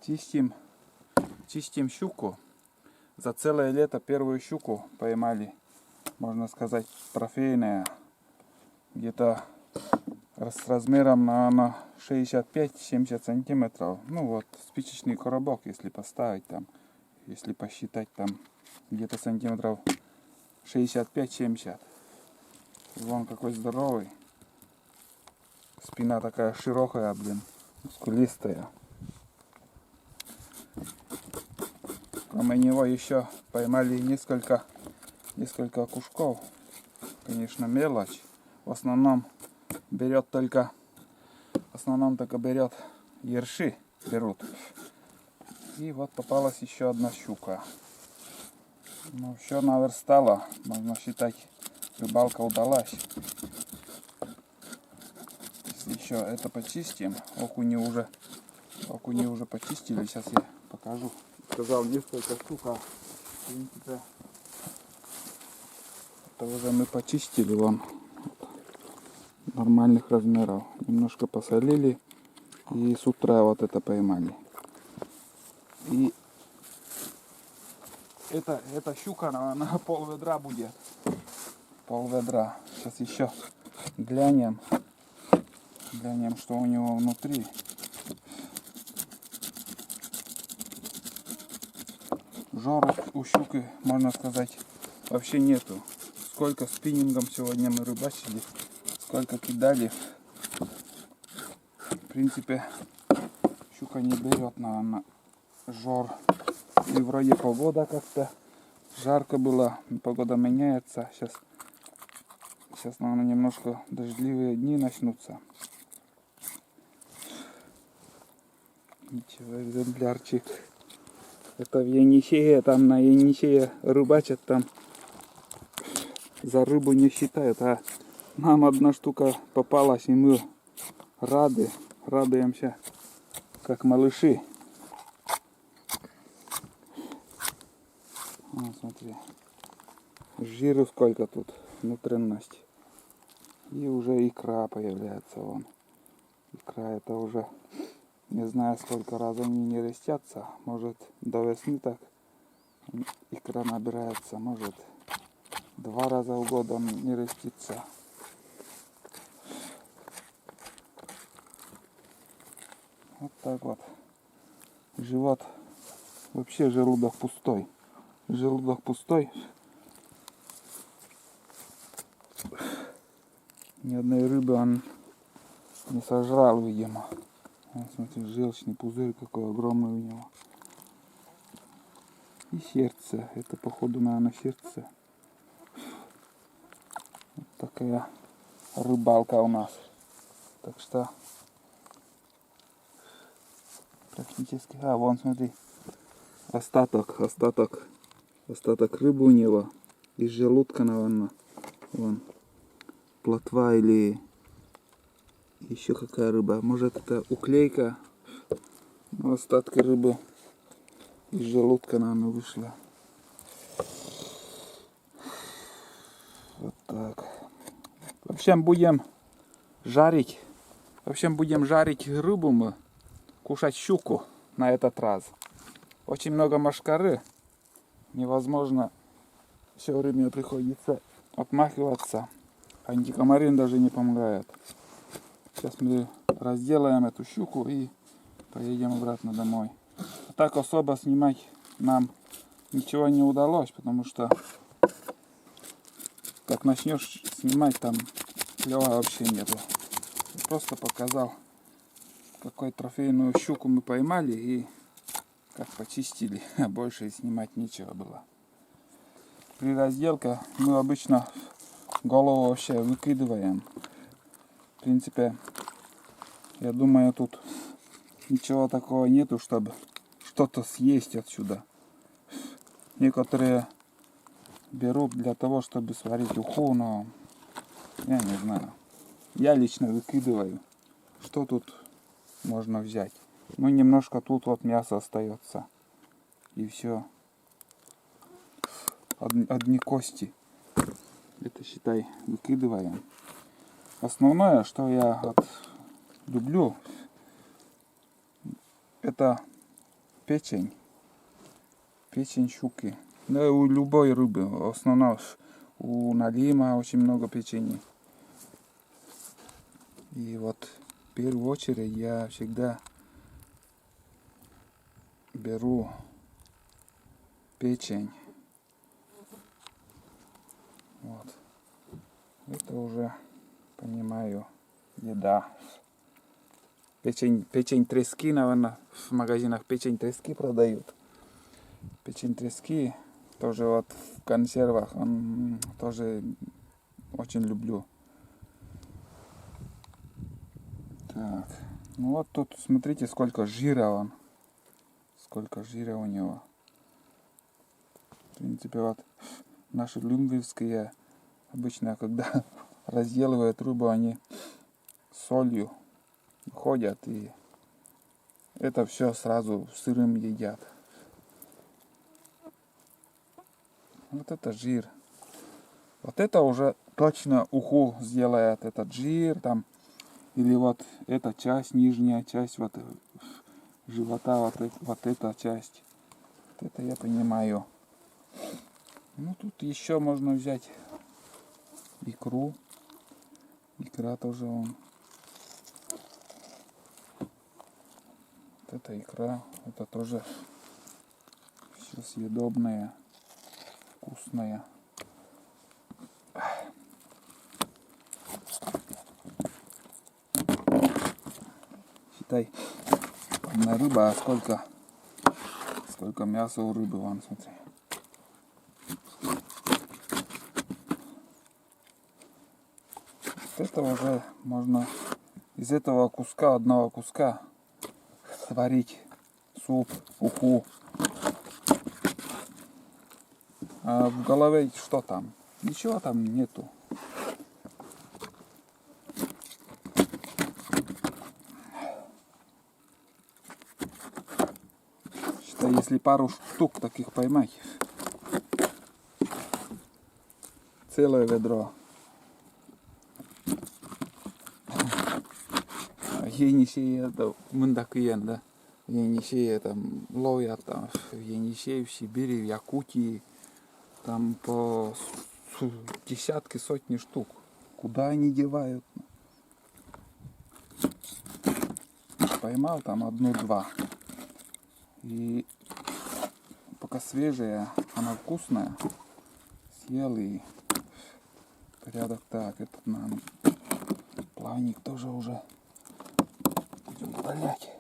Чистим щуку. За целое лето первую щуку поймали, можно сказать, трофейная. Где-то с размером на 65-70 сантиметров. Ну вот, спичечный коробок, если поставить там, если посчитать там, где-то сантиметров 65-70. Вон какой здоровый. Спина такая широкая, блин, мускулистая. Кроме него еще поймали несколько окушков. Конечно, мелочь. В основном только берет ерши, берут. И вот попалась еще одна щука. Ну, все наверстало. Можно считать, рыбалка удалась. Если еще это почистим, окуни уже почистили. Сейчас я покажу. Сказал несколько штук, а в принципе это уже мы почистили, вон нормальных размеров. Немножко посолили и с утра вот это поймали. И эта щука на пол ведра будет. Пол ведра. Сейчас еще глянем, что у него внутри. Жора у щуки, можно сказать, вообще нету. Сколько спиннингом сегодня мы рыбачили, сколько кидали. В принципе, щука не берет на жор. И вроде погода как-то жарко было, погода меняется. Сейчас, наверное, немножко дождливые дни начнутся. Ничего, экземплярчик. Это в Енисее, там на Енисее рыбачат, там за рыбу не считают, а нам одна штука попалась, и мы радуемся, как малыши. Вот, смотри, жиру сколько тут, внутренность. И уже икра появляется, вон. Икра это уже... Не знаю, сколько раз они не растятся. Может, до весны так икра набирается. Может, 2 раза в год он не растится. Вот так вот. Живот. Вообще желудок пустой. Желудок пустой. Ни одной рыбы он не сожрал, видимо. Вот, смотри, желчный пузырь какой огромный у него. И сердце. Это, походу, наверное, сердце. Вот такая рыбалка у нас. Так что практически... А, вон, смотри. Остаток рыбы у него. Из желудка, наверное. Вон. Плотва или... Еще какая рыба? Может, это уклейка? Но остатки рыбы из желудка, наверное, вышла. Вот так. В общем, будем жарить рыбу мы, кушать щуку на этот раз. Очень много мошкары. Невозможно. Все время приходится отмахиваться. Антикомарин даже не помогает. Сейчас мы разделаем эту щуку и поедем обратно домой. А так особо снимать нам ничего не удалось, потому что как начнешь снимать, там клёва вообще нету. Просто показал, какую трофейную щуку мы поймали и как почистили. А больше снимать нечего было. При разделке мы обычно голову вообще выкидываем. В принципе, я думаю, тут ничего такого нету, чтобы что-то съесть отсюда. Некоторые берут для того, чтобы сварить уху, но я не знаю. Я лично выкидываю. Что тут можно взять? Ну, немножко тут вот мясо остается. И все. Одни кости. Это, считай, выкидываем. Основное, что я люблю, это печень. Печень щуки. Да, у любой рыбы. В основном у налима очень много печени. И вот в первую очередь я всегда беру печень. Вот. Это уже, понимаю, еда. Печень трески, наверное, в магазинах печень трески продают. Печень трески тоже вот в консервах, он тоже очень люблю. Так, ну вот тут смотрите, сколько жира он. Сколько жира у него. В принципе, вот наши люмвельские обычно, когда разделывают рыбу, они солью ходят и это все сразу сырым едят. Вот это жир. Вот это уже точно уху сделает этот жир там. Или вот эта часть, нижняя часть вот живота, вот эта часть. Вот это я понимаю. Ну тут еще можно взять икру. Икра тоже он. Вот это икра. Это тоже все съедобное, вкусное. Считай, одна рыба, а сколько мяса у рыбы, вон, смотри. Вот это уже можно из этого куска, одного куска, сварить суп, уху. А в голове что там? Ничего там нету. Считай, если пару штук таких поймать, целое ведро. Енисей это мындакиен, да? Енисей это ловят там в Енисее, в Сибири, в Якутии. Там по десятки, сотни штук. Куда они девают? Поймал там одну-два. И пока свежая, она вкусная. Съел и порядок. Так, этот нам плавник тоже уже будем удалять.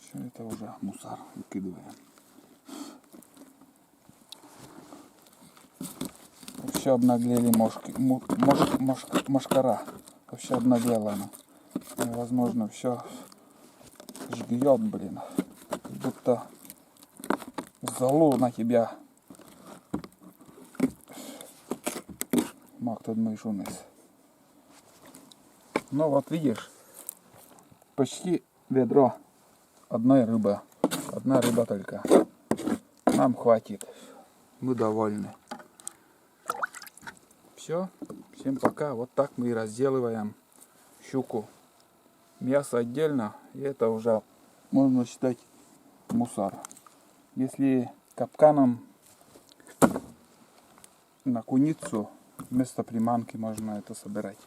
Все это уже мусор выкидываем. Вообще обнаглели мошкара. Вообще обнаглела она. Невозможно, все жгет, блин. Как будто залу на тебя. Мак тут мой шумес. Ну вот видишь, почти ведро одной рыбы. Одна рыба только. Нам хватит. Мы довольны. Все. Всем пока. Вот так мы и разделываем щуку. Мясо отдельно. И это уже можно считать мусор. Если капканом на куницу вместо приманки можно это собирать.